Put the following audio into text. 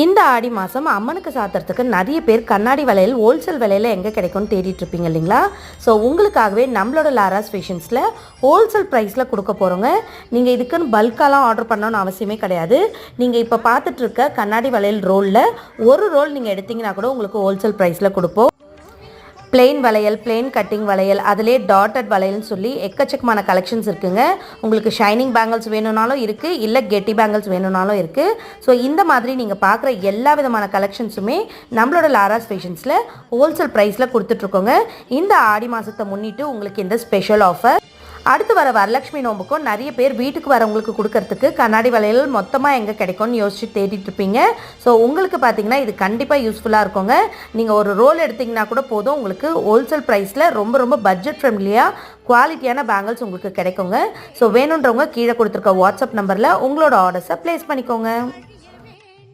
இந்த ஆடி மாதம் அம்மனுக்கு சாத்துறதுக்கு நிறைய பேர் கண்ணாடி வளையல் ஹோல்சேல் விலையில் எங்கே கிடைக்கும்னு தேடிட்டு இருப்பீங்க இல்லைங்களா? ஸோ உங்களுக்காகவே நம்மளோட லாராஸ் ஃபேஷன்ஸில் ஹோல்சேல் ப்ரைஸில் கொடுக்க போகிறோங்க. நீங்கள் இதுக்குன்னு பல்காலாம் ஆர்டர் பண்ணணும்னு அவசியமே கிடையாது. நீங்கள் இப்போ பார்த்துட்ருக்க கண்ணாடி வளையல் ரோலில் ஒரு ரோல் நீங்கள் எடுத்திங்கன்னா கூட உங்களுக்கு ஹோல்சேல் ப்ரைஸில் கொடுப்போம். பிளெயின் வளையல், பிளெயின் கட்டிங் வளையல், அதிலே டாட்டட் வளையல்னு சொல்லி எக்கச்சக்கமான கலெக்ஷன்ஸ் இருக்குங்க. உங்களுக்கு ஷைனிங் பேங்கிள்ஸ் வேணும்னாலும் இருக்குது, இல்லை கெட்டி பேங்கிள்ஸ் வேணும்னாலும் இருக்குது. ஸோ இந்த மாதிரி நீங்கள் பார்க்குற எல்லா விதமான கலெக்ஷன்ஸுமே நம்மளோட லாராஸ் ஃபேஷன்ஸில் ஹோல்சேல் ப்ரைஸில் கொடுத்துட்ருக்கோங்க. இந்த ஆடி மாதத்தை முன்னிட்டு உங்களுக்கு இந்த ஸ்பெஷல் ஆஃபர். அடுத்து வர வரலட்சுமி நோம்புக்கும் நிறைய பேர் வீட்டுக்கு வரவங்களுக்கு கொடுக்கறதுக்கு கண்ணாடி வளையல் மொத்தமாக எங்கே கிடைக்கும்னு யோசிச்சு தேடிட்டு இருப்பீங்க. ஸோ உங்களுக்கு பார்த்தீங்கன்னா இது கண்டிப்பாக யூஸ்ஃபுல்லாக இருக்குங்க. நீங்கள் ஒரு ரோல் எடுத்திங்கன்னா கூட போதும், உங்களுக்கு ஹோல்சேல் ப்ரைஸில் ரொம்ப ரொம்ப பட்ஜெட் ஃப்ரெண்ட்லியாக குவாலிட்டியான பேங்கிள்ஸ் உங்களுக்கு கிடைக்குங்க. ஸோ வேணுன்றவங்க கீழே கொடுத்துருக்க வாட்ஸ்அப் நம்பரில் உங்களோட ஆர்டர்ஸை ப்ளேஸ் பண்ணிக்கோங்க.